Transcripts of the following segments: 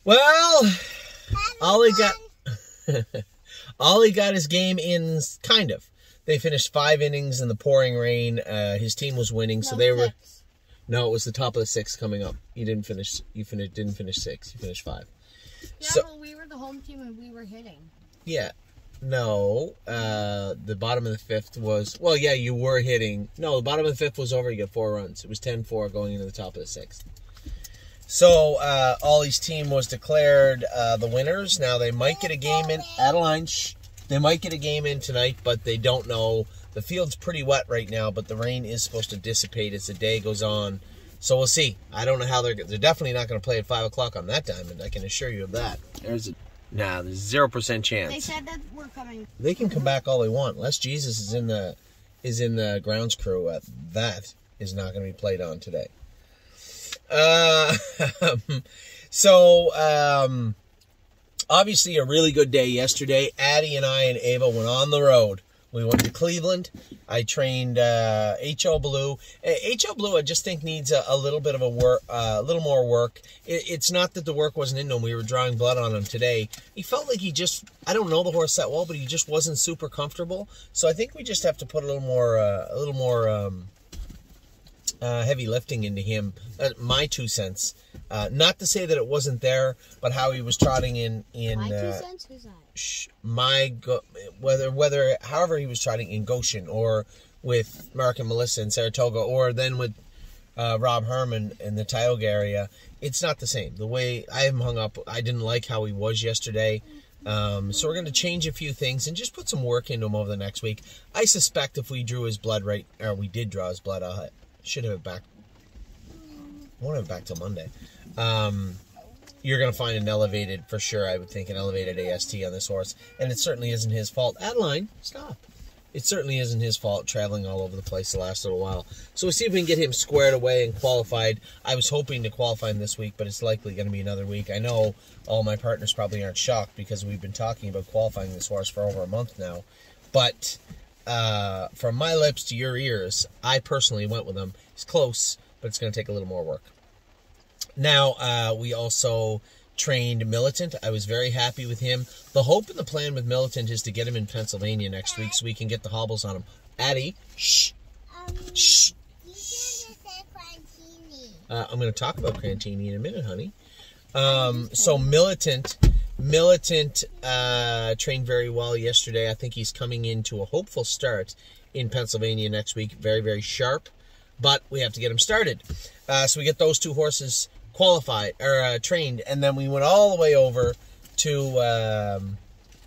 Well, Ollie got his game in, kind of. They finished 5 innings in the pouring rain. His team was winning, so they were. No, it was the top of the 6th coming up. You didn't finish. Didn't finish 6. You finished 5. Yeah, so, well, we were the home team and we were hitting. Yeah. No. The bottom of the 5th was. Well, yeah, you were hitting. No, the bottom of the 5th was over. You got 4 runs. It was 10-4 going into the top of the 6th. So, Ollie's team was declared the winners. Now, they might get a game in. Adeline, they might get a game in tonight, but they don't know. The field's pretty wet right now, but the rain is supposed to dissipate as the day goes on. So, we'll see. I don't know how they're definitely not going to play at 5 o'clock on that diamond. I can assure you of that. There's 0% chance. They said that we're coming. They can come back all they want. Unless Jesus is in the grounds crew, that is not going to be played on today. Obviously a really good day yesterday. Addie and I and Ava went on the road. We went to Cleveland. I trained H.O. Blue. H.O. Blue, I just think needs a little bit of a little more work. It's not that the work wasn't in him. We were drawing blood on him today. He felt like I don't know the horse that well, but he just wasn't super comfortable. So I think we just have to put a little more heavy lifting into him. My 2 cents. Not to say that it wasn't there, but how he was trotting in. My 2 cents? Who's that? However he was trotting in Goshen, or with Mark and Melissa in Saratoga, or then with Rob Herman in the Tioga area. It's not the same. The way I am hung up, I didn't like how he was yesterday. So we're going to change a few things and just put some work into him over the next week. I suspect if we drew his blood right, or we did draw his blood, should have it back. I won't have it back till Monday. You're going to find an elevated, for sure, I would think, an elevated AST on this horse. And it certainly isn't his fault. Adeline, stop. It certainly isn't his fault traveling all over the place the last little while. So we'll see if we can get him squared away and qualified. I was hoping to qualify him this week, but it's likely going to be another week. I know all my partners probably aren't shocked because we've been talking about qualifying this horse for over a month now. But from my lips to your ears, I personally went with him. It's close, but it's going to take a little more work. Now, we also trained Militant. I was very happy with him. The hope and the plan with Militant is to get him in Pennsylvania next week so we can get the hobbles on him. Addie, shh. Shh. I'm going to talk about Crantini in a minute, honey. So Militant trained very well yesterday. I think he's coming into a hopeful start in Pennsylvania next week. Very, very sharp. But we have to get him started. So we get those 2 horses qualified or trained, and then we went all the way over to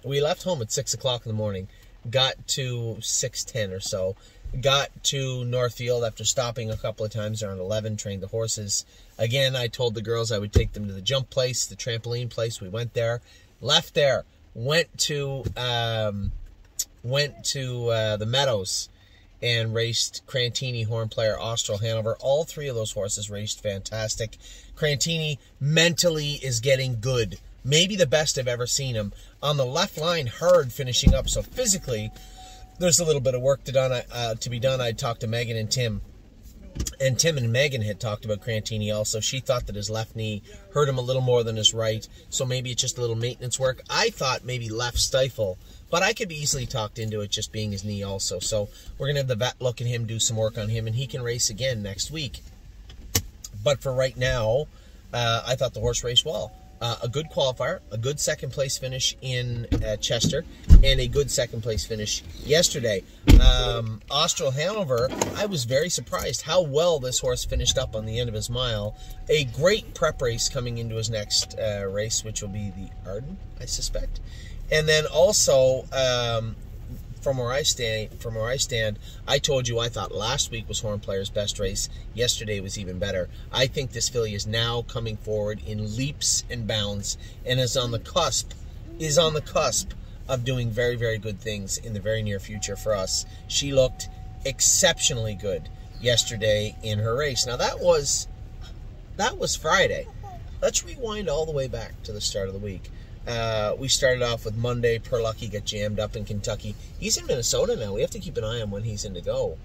we left home at 6 o'clock in the morning, got to 6:10 or so, got to Northfield after stopping a couple of times around 11, trained the horses again. I told the girls I would take them to the jump place, the trampoline place. We went there, left there, went to the Meadows and raced Crantini, Horn Player, Austral, Hanover. All 3 of those horses raced fantastic. Crantini mentally is getting good. Maybe the best I've ever seen him. On the left line, hard finishing up. So physically, there's a little bit of work to be done. I talked to Megan and Tim. And Tim and Megan had talked about Crantini also. She thought that his left knee hurt him a little more than his right. So maybe it's just a little maintenance work. I thought maybe left stifle. But I could be easily talked into it just being his knee also. So we're going to have the vet look at him, do some work on him, and he can race again next week. But for right now, I thought the horse raced well. A good qualifier, a good second-place finish in Chester, and a good second-place finish yesterday. Austral Hanover, I was very surprised how well this horse finished up on the end of his mile. A great prep race coming into his next race, which will be the Arden, I suspect. And then also, from where I stand, I told you I thought last week was Horn Player's best race. Yesterday was even better. I think this filly is now coming forward in leaps and bounds and is on the cusp of doing very, very good things in the very near future for us. She looked exceptionally good yesterday in her race. Now that was Friday. Let's rewind all the way back to the start of the week. We started off with Monday. Perlucky got jammed up in Kentucky. He's in Minnesota now. We have to keep an eye on when he's in to go.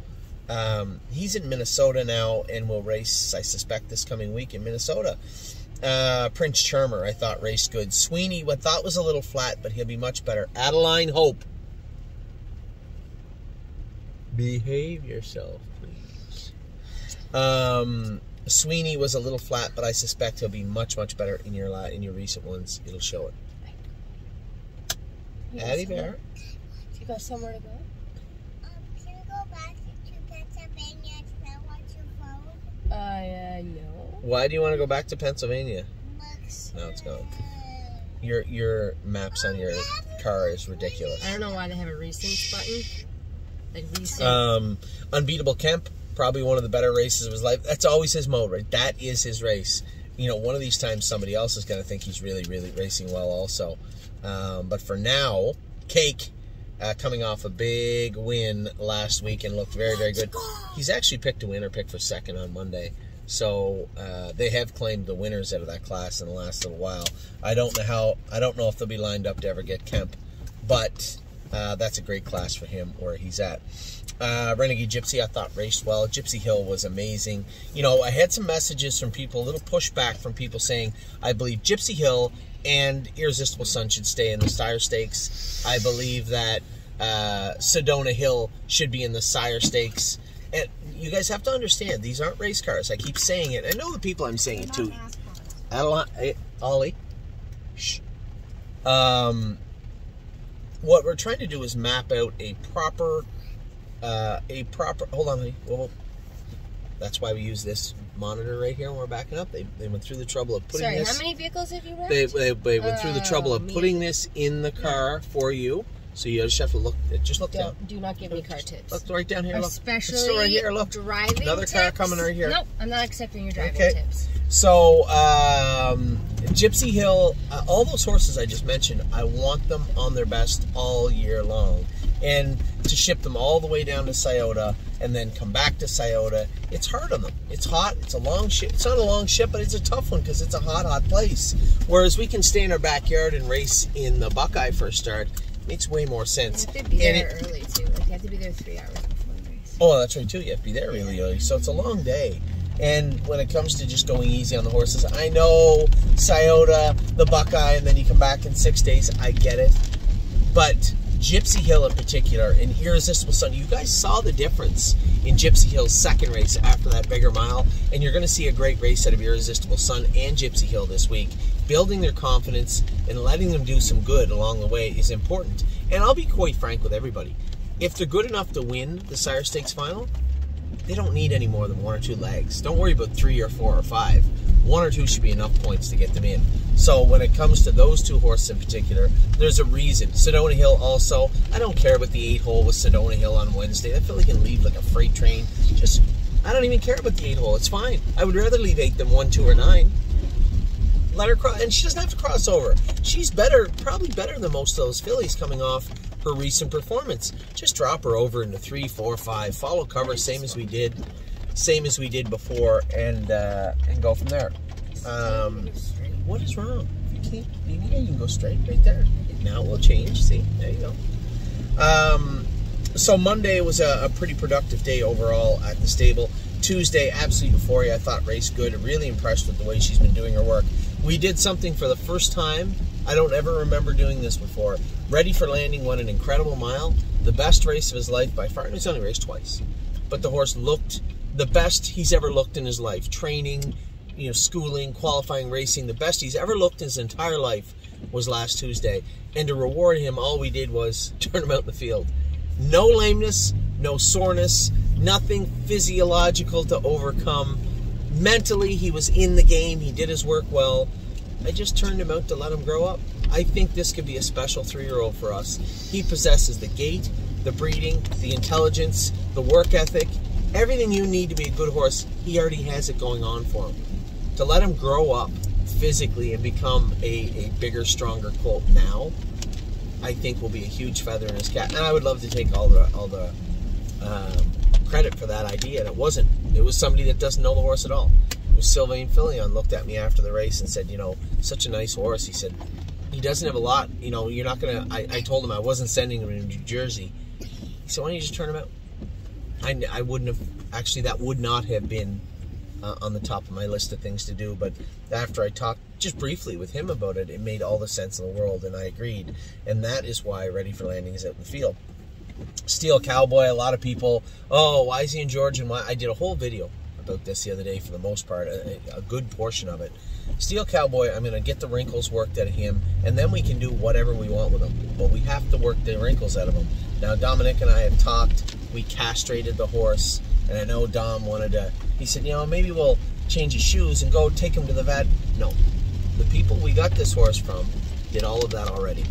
He's in Minnesota now and will race, I suspect, this coming week in Minnesota. Prince Charmer, I thought raced good. Sweeney, I thought was a little flat, but he'll be much better. Adeline Hope. Behave yourself, please. Sweeney was a little flat, but I suspect he'll be much, much better in your recent ones. It'll show it. Addie Bear. You got somewhere to go? Can you go back to Pennsylvania to watch your phone? No. Why do you want to go back to Pennsylvania? Looks No, it's gone. Your maps on your car is ridiculous. I don't know why they have a recent button. Like recent. Unbeatable Kemp, probably one of the better races of his life. That's always his mode, right? That is his race. You know, one of these times somebody else is going to think he's really, really racing well also. But for now, Cake, coming off a big win last week and looked very, very good. He's actually picked a winner, picked for second on Monday. So they have claimed the winners out of that class in the last little while. I don't know if they'll be lined up to ever get Kemp, but that's a great class for him where he's at. Renegade Gypsy, I thought raced well. Gypsy Hill was amazing. You know, I had some messages from people, a little pushback from people saying, I believe Gypsy Hill and Irresistible Sun should stay in the Sire Stakes. I believe that Sedona Hill should be in the Sire Stakes. And you guys have to understand, these aren't race cars. I keep saying it. I know the people I'm saying it to. Adeline, Ollie. Shh. What we're trying to do is map out a proper, hold on, honey. Whoa. That's why we use this monitor right here when we're backing up. They went through the trouble of putting this. Sorry, how many vehicles have you wrecked? They went through the trouble of putting this in the car for you. So you just have to look. Just look down. Do not give me car tips. Look right down here. Look. Especially it's still right here. Look. Driving Another tips. car coming right here. Nope, I'm not accepting your driving Okay. tips. So Gypsy Hill, all those horses I just mentioned, I want them on their best all year long. And to ship them all the way down to Scioto and then come back to Scioto, it's hard on them. It's hot. It's a long ship. It's not a long ship, but it's a tough one because it's a hot, hot place. Whereas we can stay in our backyard and race in the Buckeye for a start. Makes way more sense. You have to be there early, too. Like, you have to be there 3 hours before the race. Oh, that's right, too. You have to be there really early. So it's a long day. And when it comes to just going easy on the horses, I know Scioto, the Buckeye, and then you come back in 6 days. I get it. But Gypsy Hill in particular, and Irresistible Sun, you guys saw the difference in Gypsy Hill's second race after that bigger mile, and you're going to see a great race out of Irresistible Sun and Gypsy Hill this week. Building their confidence and letting them do some good along the way is important. And I'll be quite frank with everybody. If they're good enough to win the Sire Stakes final, they don't need any more than 1 or 2 legs. Don't worry about 3 or 4 or 5. 1 or 2 should be enough points to get them in. So when it comes to those 2 horses in particular, there's a reason. Sedona Hill also, I don't care about the 8-hole with Sedona Hill on Wednesday. I feel like it can leave like a freight train. I don't even care about the 8-hole. It's fine. I would rather leave 8 than 1, 2, or 9. Let her cross, and she doesn't have to cross over. She's better, probably better than most of those fillies coming off her recent performance. Just drop her over into 3, 4, 5. Follow cover, same as we did before, and go from there. What is wrong? You can't. Yeah, you can go straight right there. Now it will change. See, there you go. So Monday was a pretty productive day overall at the stable. Tuesday, absolute euphoria. I thought raced good. Really impressed with the way she's been doing her work. We did something for the first time. I don't ever remember doing this before. Ready for Landing won an incredible mile. The best race of his life by far. And he's only raced twice. But the horse looked the best he's ever looked in his life. Training, schooling, qualifying, racing. The best he's ever looked in his entire life was last Tuesday. And to reward him, all we did was turn him out in the field. No lameness, no soreness, nothing physiological to overcome. Mentally, he was in the game. He did his work well. I just turned him out to let him grow up. I think this could be a special 3-year-old for us. He possesses the gait, the breeding, the intelligence, the work ethic, everything you need to be a good horse. He already has it going on for him. To let him grow up physically and become a bigger, stronger colt now, I think will be a huge feather in his cap. And I would love to take all the credit for that idea, and it wasn't. It was somebody that doesn't know the horse at all. It was Sylvain Filion looked at me after the race and said, such a nice horse. He said, he doesn't have a lot. You're not going to... I told him I wasn't sending him to New Jersey. He said, why don't you just turn him out? I wouldn't have... Actually, that would not have been on the top of my list of things to do. But after I talked just briefly with him about it, it made all the sense in the world, and I agreed. And that is why Ready for Landing is out in the field. Steel Cowboy, a lot of people, oh, why is he in Georgia? And why? I did a whole video about this the other day, for the most part, a good portion of it. Steel Cowboy, I'm going to get the wrinkles worked out of him, and then we can do whatever we want with him. But we have to work the wrinkles out of him. Now, Dominic and I have talked. We castrated the horse, and I know Dom wanted to, he said, maybe we'll change his shoes and go take him to the vet. No. The people we got this horse from did all of that already.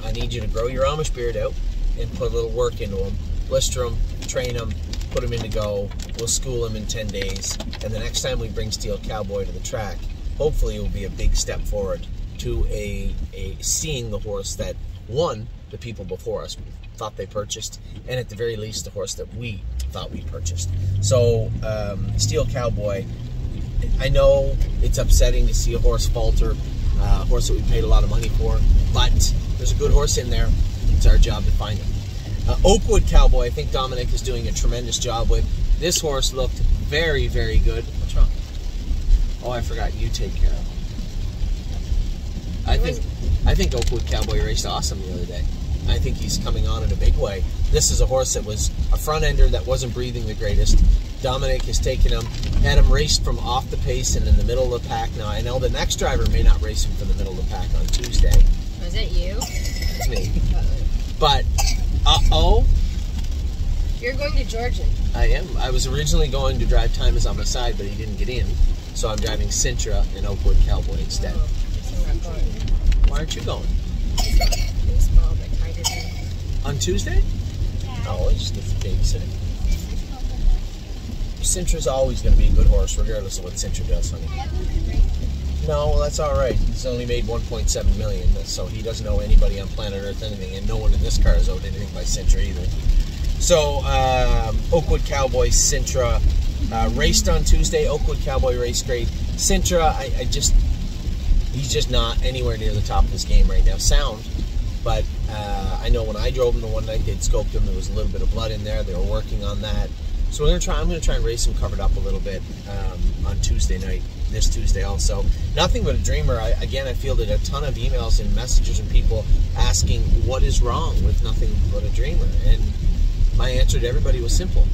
I need you to grow your Amish beard out and put a little work into him. Blister him, train him, put him in to go. We'll school him in 10 days. And the next time we bring Steel Cowboy to the track, hopefully it will be a big step forward to a seeing the horse that, one, the people before us thought they purchased, and at the very least, the horse that we thought we purchased. So, Steel Cowboy, I know it's upsetting to see a horse falter, a horse that we paid a lot of money for, but there's a good horse in there. It's our job to find him. Oakwood Cowboy, I think Dominic is doing a tremendous job with. This horse looked very, very good. What's wrong? Oh, I forgot. You take care of him. I think Oakwood Cowboy raced awesome the other day. I think he's coming on in a big way. This is a horse that was a front ender that wasn't breathing the greatest. Dominic has taken him, had him raced from off the pace and in the middle of the pack. Now, I know the next driver may not race him from the middle of the pack on Tuesday. Was that you? It's me. But, You're going to Georgia. I am. I was originally going to drive Timus on my side, but he didn't get in. So I'm driving Sintra and Oakwood Cowboy instead. Oh, so I'm going. Why aren't you going? Baseball, but kind of. On Tuesday? Oh, it's just the babysitting. Sintra's always going to be a good horse, regardless of what Sintra does, honey. No, well, that's all right. He's only made $1.7 million, so he doesn't owe anybody on planet Earth anything, and no one in this car has owed anything by Sintra either. So, Oakwood Cowboy, Sintra, raced on Tuesday. Oakwood Cowboy raced great. Sintra, he's just not anywhere near the top of his game right now. Sound, but I know when I drove him the one night, they'd scoped him. There was a little bit of blood in there. They were working on that. So I'm going to try and race him covered up a little bit on Tuesday night, this Tuesday also. Nothing But a Dreamer. I fielded a ton of emails and messages from people asking what is wrong with Nothing But a Dreamer. And my answer to everybody was simple.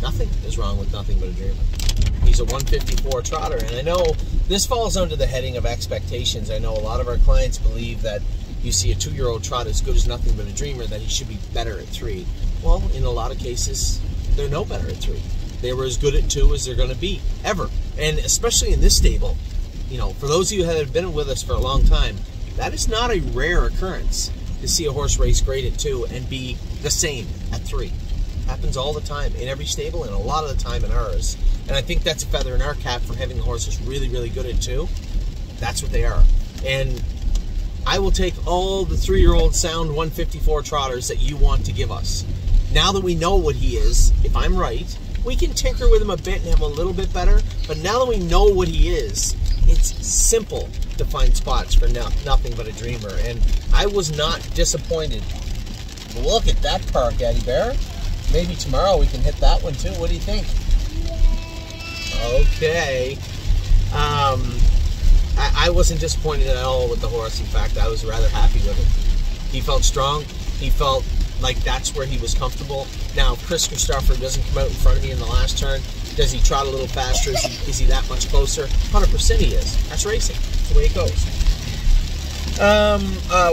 Nothing is wrong with Nothing But a Dreamer. He's a 154 trotter. And I know this falls under the heading of expectations. I know a lot of our clients believe that you see a 2-year-old trot as good as Nothing But a Dreamer, that he should be better at 3. Well, in a lot of cases, they're no better at 3. They were as good at 2 as they're going to be, ever. And especially in this stable, for those of you that have been with us for a long time, that is not a rare occurrence to see a horse race great at 2 and be the same at 3. Happens all the time in every stable, and a lot of the time in ours. And I think that's a feather in our cap for having the horses really, really good at 2. That's what they are. And I will take all the 3-year-old sound 154 trotters that you want to give us. Now that we know what he is, if I'm right, we can tinker with him a bit and have him a little bit better. But now that we know what he is, it's simple to find spots for Nothing But a Dreamer. And I was not disappointed. Look at that park, Eddie Bear. Maybe tomorrow we can hit that one too. What do you think? Okay. I wasn't disappointed at all with the horse. In fact, I was rather happy with him. He felt strong. He felt like that's where he was comfortable. Now, if Chris Christopher doesn't come out in front of me in the last turn, does he trot a little faster? Is he that much closer? 100% he is. That's racing. That's the way it goes.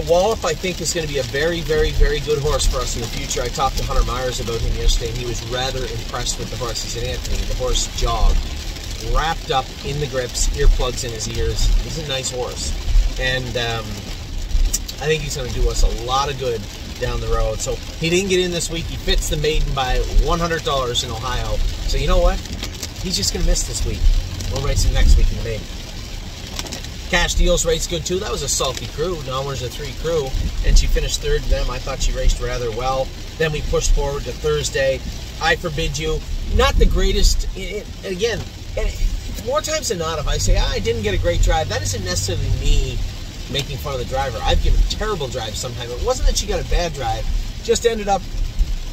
Wallop, I think, is going to be a very, very, very good horse for us in the future. I talked to Hunter Myers about him yesterday, and he was rather impressed with the horse. He said, Anthony, the horse jogged, wrapped up in the grips, earplugs in his ears. He's a nice horse. And I think he's going to do us a lot of good down the road. So he didn't get in this week. He fits the maiden by $100 in Ohio. So you know what? He's just going to miss this week. We'll race him next week in the maiden. Cash Deals raced good too. That was a salty crew. Nomer's a 3 crew, and she finished 3rd to them. I thought she raced rather well. Then we pushed forward to Thursday. I Forbid You, not the greatest. Again, more times than not, if I say I didn't get a great drive, that isn't necessarily me making fun of the driver. I've given terrible drives sometimes. It wasn't that she got a bad drive, just ended up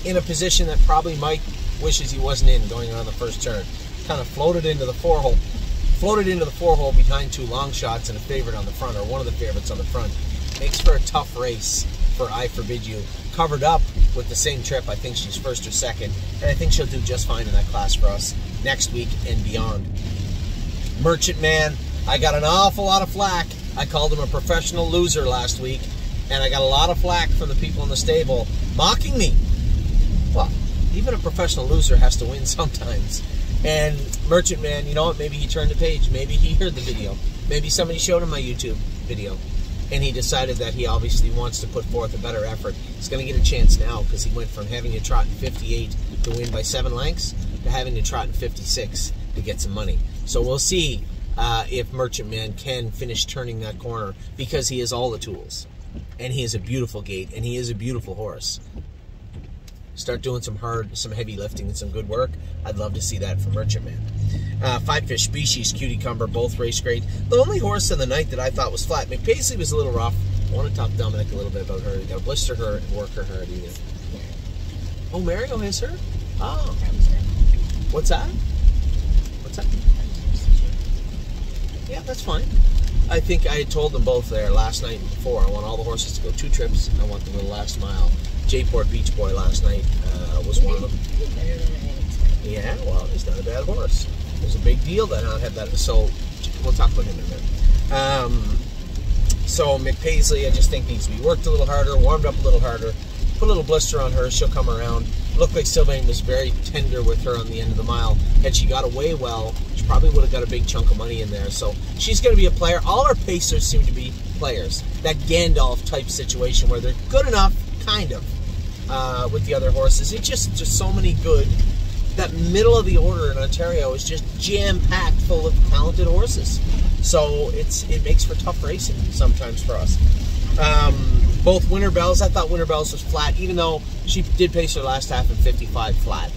in a position that probably Mike wishes he wasn't in going around the first turn. kind of floated into the 4-hole. Floated into the 4-hole behind 2 long shots and a favorite on the front, or one of the favorites on the front. Makes for a tough race for I Forbid You. Covered up with the same trip. I think she's first or second, and I think she'll do just fine in that class for us next week and beyond. Merchant Man, I got an awful lot of flack. I called him a professional loser last week, and I got a lot of flack from the people in the stable mocking me. Well, even a professional loser has to win sometimes. And Merchant Man, you know what? Maybe he turned the page. Maybe he heard the video. Maybe somebody showed him my YouTube video. And he decided that he obviously wants to put forth a better effort. He's going to get a chance now because he went from having to trot in 58 to win by 7 lengths to having to trot in 56 to get some money. So we'll see if Merchant Man can finish turning that corner, because he has all the tools. And he has a beautiful gait, and he is a beautiful horse. Start doing some heavy lifting and some good work. I'd love to see that from Merchant Man. 5 Fish Species, Cutie Cumber, both race great. The only horse in the night that I thought was flat, McPaisley was a little rough. I want to talk to Dominic a little bit about her. You got to blister her and work her hard either. Oh, Mario has her? Oh. What's that? What's that? Yeah, that's fine. I think I told them both there last night and before. I want all the horses to go 2 trips. I want them to the last mile. J-Port Beach Boy last night was one of them. Yeah, well, he's not a bad horse. It was a big deal that I have that. So we'll talk about him in a minute. So McPaisley, I just think needs to be worked a little harder, warmed up a little harder, put a little blister on her. She'll come around. Looked like Sylvain was very tender with her on the end of the mile. Had she got away well, she probably would have got a big chunk of money in there. So she's going to be a player. All our pacers seem to be players. That Gandalf type situation where they're good enough, kind of, with the other horses. It's just so many good. That middle of the order in Ontario is just jam-packed full of talented horses. So it makes for tough racing sometimes for us. Both Winter Bells, I thought Winter Bells was flat, even though she did pace her last half in 55 flat.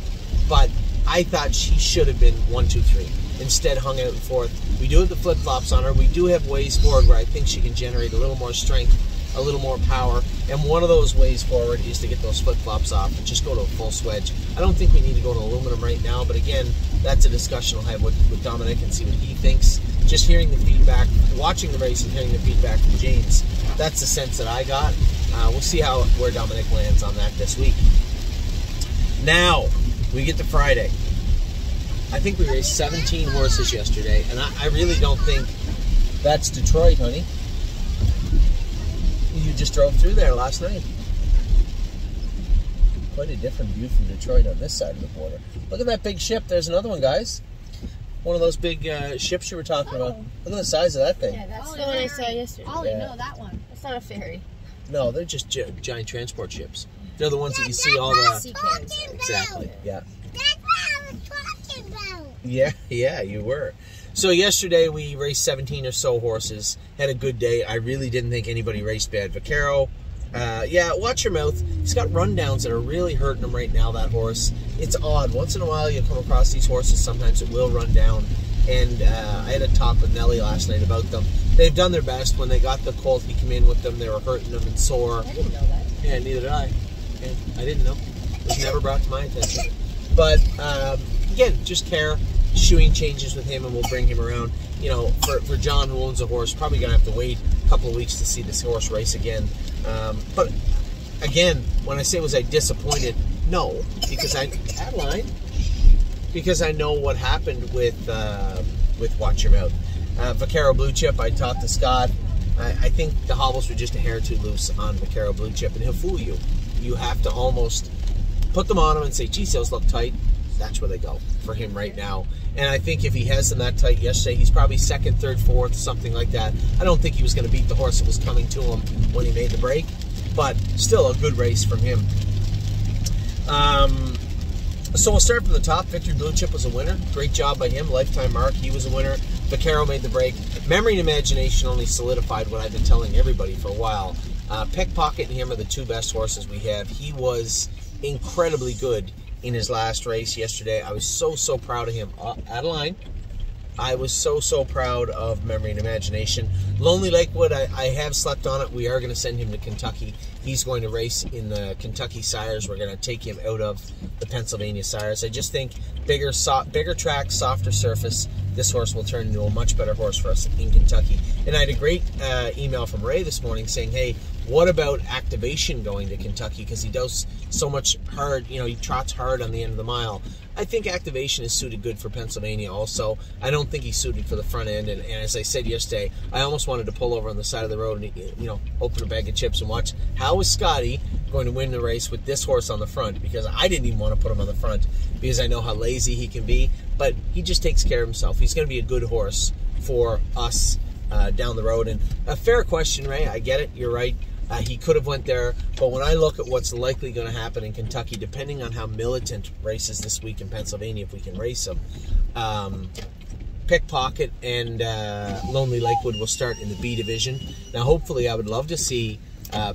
But I thought she should have been 1, 2, 3. Instead, hung out in 4th. We do have the flip-flops on her. We do have ways forward where I think she can generate a little more strength, a little more power. And one of those ways forward is to get those flip-flops off and just go to a full swedge. I don't think we need to go to aluminum right now, but again, that's a discussion I'll have with Dominic and see what he thinks. Just hearing the feedback, watching the race and hearing the feedback from James, that's the sense that I got. We'll see where Dominic lands on that this week. Now, we get to Friday. I think we raced 17 horses yesterday, and I really don't think that's Detroit, honey. You just drove through there last night. Quite a different view from Detroit on this side of the border. Look at that big ship. There's another one, guys. One of those big ships you were talking about. Look at the size of that thing. Yeah, that's the one I saw yesterday. Oh, you know that one. That's not a ferry. No, they're just giant transport ships. They're the ones that you see all the... Sea cans. Exactly, yeah. That's what I was talking about. Yeah, you were. So yesterday we raced 17 or so horses. Had a good day. I really didn't think anybody raced bad. Vaquero, yeah, watch your mouth. He's got rundowns that are really hurting him right now, that horse. It's odd. Once in a while you come across these horses, sometimes it will run down. And I had a talk with Nelly last night about them. They've done their best. When they got the colt, he came in with them. They were hurting them and sore. I didn't know that. Yeah, neither did I. Yeah, I didn't know. It was never brought to my attention. But, again, just care. Shoeing changes with him, and we'll bring him around. You know, for John, who owns a horse, probably going to have to wait a couple of weeks to see this horse race again. But, again, when I say was I disappointed, no. Because Adeline... Because I know what happened with Watch Your Mouth. Vaquero Blue Chip, I talked to Scott. I think the hobbles were just a hair too loose on Vaquero Blue Chip, and he'll fool you. You have to almost put them on him and say, geez, those look tight. That's where they go for him right now. And I think if he has them that tight yesterday, he's probably second, third, fourth, something like that. I don't think he was going to beat the horse that was coming to him when he made the break, but still a good race from him. So we'll start from the top. Victory Blue Chip was a winner. Great job by him. Lifetime mark. He was a winner. Vaquero made the break. Memory and Imagination only solidified what I've been telling everybody for a while. Pickpocket and him are the 2 best horses we have. He was incredibly good in his last race yesterday. I was so proud of him. Adeline, I was so proud of Memory and Imagination. Lonely Lakewood, I have slept on it. We are going to send him to Kentucky. He's going to race in the Kentucky Sires. We're going to take him out of the Pennsylvania Sires. I just think bigger track, softer surface, this horse will turn into a much better horse for us in Kentucky. And I had a great email from Ray this morning saying, hey, what about Activation going to Kentucky? Because he does so much hard, he trots hard on the end of the mile. I think Activation is suited good for Pennsylvania also. I don't think he's suited for the front end. And as I said yesterday, I almost wanted to pull over on the side of the road and, open a bag of chips and watch how is Scotty going to win the race with this horse on the front, because I didn't even want to put him on the front because I know how lazy he can be. But he just takes care of himself. He's going to be a good horse for us down the road. And a fair question, Ray. I get it. You're right. He could have went there, but when I look at what's likely going to happen in Kentucky, depending on how Militant races this week in Pennsylvania, if we can race him, Pickpocket and Lonely Lakewood will start in the B division. Now, hopefully, I would love to see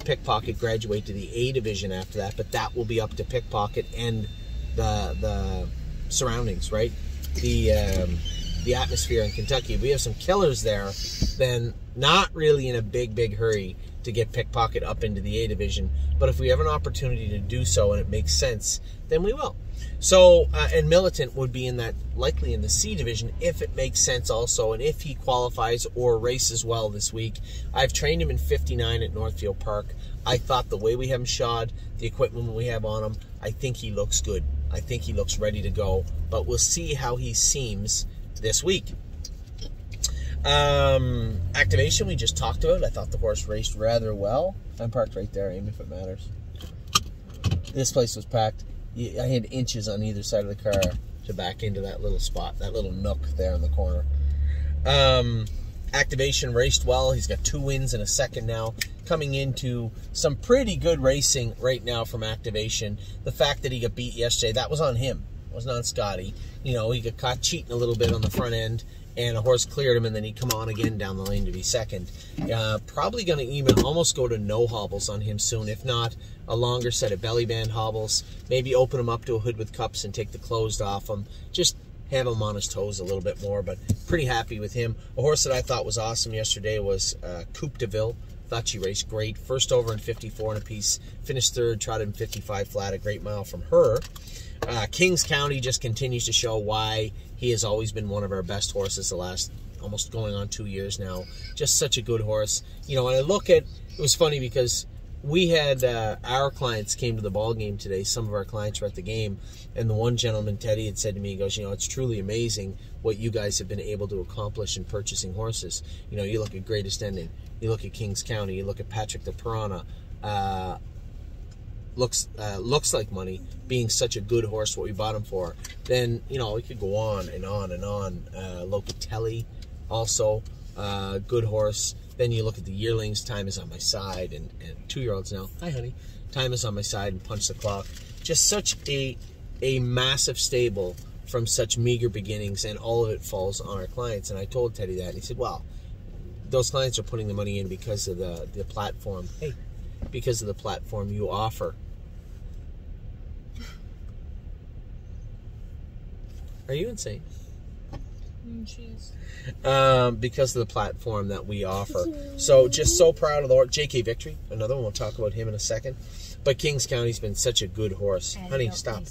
Pickpocket graduate to the A division after that, but that will be up to Pickpocket and the surroundings, right? The atmosphere in Kentucky. If we have some killers there, then not really in a big hurry to get Pickpocket up into the A division. But if we have an opportunity to do so and it makes sense, then we will. So, and Militant would be likely in the C division if it makes sense also, and if he qualifies or races well this week. I've trained him in 59 at Northfield Park. I thought the way we have him shod, the equipment we have on him, I think he looks good. I think he looks ready to go, but we'll see how he seems this week. Activation we just talked about. I thought the horse raced rather well. I'm parked right there, Amy, if it matters. This place was packed. I had inches on either side of the car to back into that little spot, that little nook there in the corner. Activation raced well. He's got 2 wins and a second now. Coming into some pretty good racing right now from Activation. The fact that he got beat yesterday, that was on him. It wasn't on Scotty. He got caught cheating a little bit on the front end, and a horse cleared him, and then he'd come on again down the lane to be second. Probably going to even almost go to no hobbles on him soon, if not a longer set of belly band hobbles. Maybe open him up to a hood with cups and take the closed off him. Just have him on his toes a little bit more, but pretty happy with him. A horse that I thought was awesome yesterday was Coupe de Ville. Thought she raced great. First over in 54 and a piece. Finished third, trotted in 55 flat. A great mile from her. Kings County just continues to show why he has always been one of our best horses the last almost going on 2 years now. Just such a good horse. When I look at, it was funny because we had our clients came to the ball game today. Some of our clients were at the game, and the one gentleman, Teddy, had said to me, he goes, it's truly amazing what you guys have been able to accomplish in purchasing horses. You look at Greatest Ending, you look at Kings County, you look at Patrick the Piranha. Looks like money, being such a good horse, what we bought him for. Then, we could go on and on and on. Locatelli, also good horse. Then you look at the yearlings, Time Is On My Side, and 2-year-olds now. Hi, honey. Time Is On My Side and Punch the Clock. Just such a massive stable from such meager beginnings, and all of it falls on our clients. And I told Teddy that, and he said, well, those clients are putting the money in because of the platform. Hey, because of the platform you offer. Are you insane? Cheese. Because of the platform that we offer. So just so proud of the horse. JK Victory, another one. We'll talk about him in a second. But Kings County's been such a good horse. Honey, stop.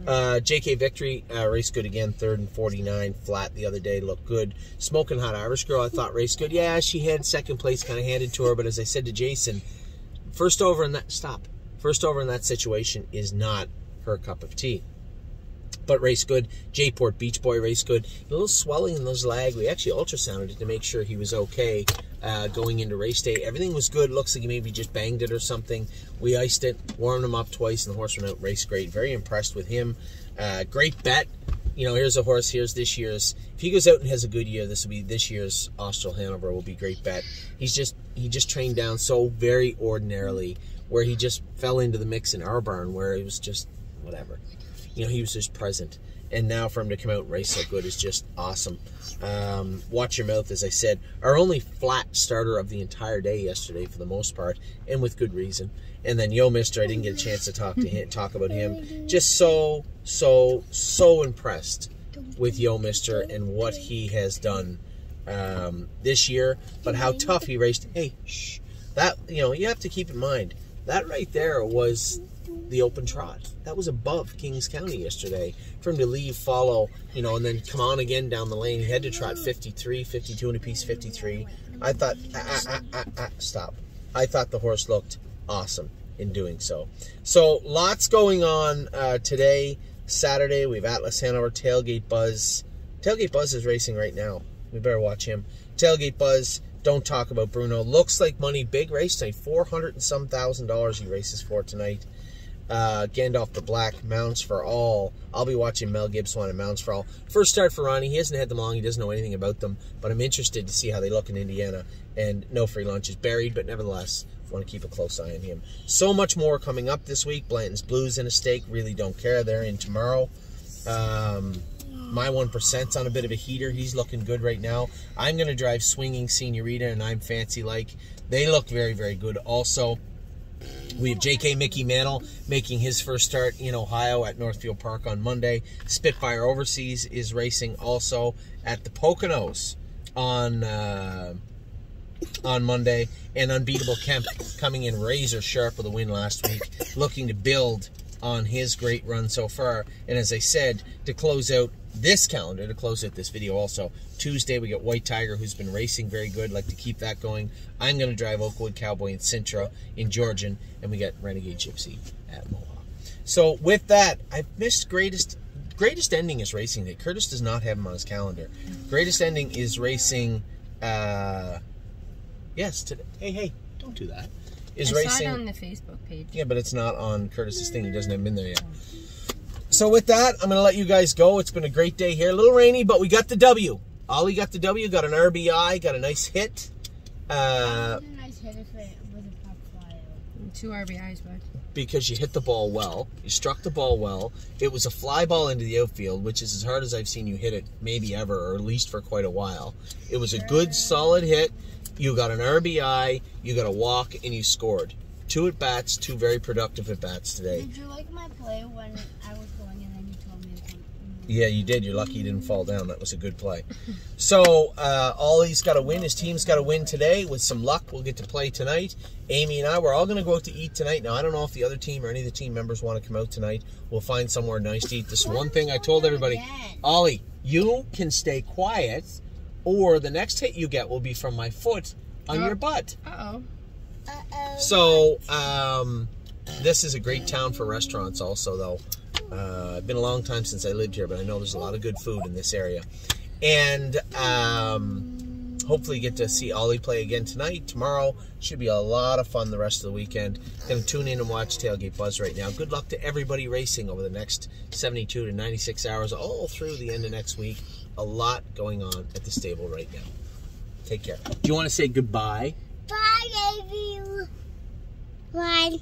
JK Victory raced good again, 3rd and 49 flat the other day, looked good. Smoking Hot Irish Girl, I thought raced good. Yeah, she had second place kind of handed to her, but as I said to Jason, first over in that situation is not her cup of tea. But race good. J-Port Beach Boy race good. A little swelling in those leg. We actually ultrasounded it to make sure he was okay going into race day. Everything was good. Looks like he maybe just banged it or something. We iced it, warmed him up twice, and the horse went out raced great. Very impressed with him. Great bet. Here's a horse. Here's this year's. If he goes out and has a good year, this will be this year's Austral Hanover will be great bet. He just trained down so very ordinarily, where he just fell into the mix in our barn, where it was just whatever. He was just present. And now for him to come out and race so good is just awesome. Watch Your Mouth, as I said, our only flat starter of the entire day yesterday for the most part, and with good reason. And then Yo Mister, I didn't get a chance to talk about him. Just so impressed with Yo Mister and what he has done this year, but how tough he raced. Hey, shh. That, you have to keep in mind, that right there was the open trot. That was above Kings County yesterday. For him to leave, follow, and then come on again down the lane. He had to trot 53, 52 and a piece, 53. I thought, stop. I thought the horse looked awesome in doing so. So, lots going on today, Saturday. We have Atlas Hanover, Tailgate Buzz. Tailgate Buzz is racing right now. We better watch him. Tailgate Buzz, don't talk about Bruno. Looks like money, big race tonight. $400 and some thousand he races for tonight. Gandalf the Black, Mounts for All. I'll be watching Mel Gibson and Mounts for All. First start for Ronnie. He hasn't had them long. He doesn't know anything about them. But I'm interested to see how they look in Indiana. And no free lunch is buried, but nevertheless, want to keep a close eye on him. So much more coming up this week. Blanton's Blues in a stake. Really don't care. They're in tomorrow. My 1%'s on a bit of a heater. He's looking good right now. I'm going to drive Swinging Senorita, and I'm Fancy Like. They look very, very good also. We have J.K. Mickey Mantle making his first start in Ohio at Northfield Park on Monday. Spitfire Overseas is racing also at the Poconos on Monday. And Unbeatable Kemp coming in razor sharp with a win last week, looking to build on his great run so far. And as I said, to close out this calendar, to close out this video also, Tuesday we got White Tiger, who's been racing very good. Like to keep that going. I'm going to drive Oakwood Cowboy and Sintra in Georgian, and we got Renegade Gypsy at Mohawk. So with that, I've missed Greatest Ending is racing today. Curtis does not have him on his calendar. Greatest Ending is racing, yes, today. Hey, don't do that. I saw it on the Facebook page. Yeah, but it's not on Curtis's thing. He doesn't have him in there yet. So with that, I'm going to let you guys go. It's been a great day here. A little rainy, but we got the W. Ollie got the W, got an RBI, got a nice hit. A nice hit if it was a pop fly. 2 RBIs, bud. Because you hit the ball well. You struck the ball well. It was a fly ball into the outfield, which is as hard as I've seen you hit it maybe ever, or at least for quite a while. It was a good, solid hit. You got an RBI, you got a walk, and you scored. 2 at-bats, 2 very productive at-bats today. Did you like my play when I was going and then you told me to come? Yeah, you did. You're lucky you didn't fall down. That was a good play. So, Ollie's got to win. His team's got to win today. With some luck, we'll get to play tonight. Amy and I, we're all going to go out to eat tonight. Now, I don't know if the other team or any of the team members want to come out tonight. We'll find somewhere nice to eat. This one thing I told everybody, Ollie, you can stay quiet, or the next hit you get will be from my foot on your butt. Uh-oh. So, this is a great town for restaurants also, though. It's been a long time since I lived here, but I know there's a lot of good food in this area. And hopefully get to see Ollie play again tonight. Tomorrow should be a lot of fun the rest of the weekend. Going to tune in and watch Tailgate Buzz right now. Good luck to everybody racing over the next 72 to 96 hours, all through the end of next week. A lot going on at the stable right now. Take care. Do you want to say goodbye? Bye, baby. Bye.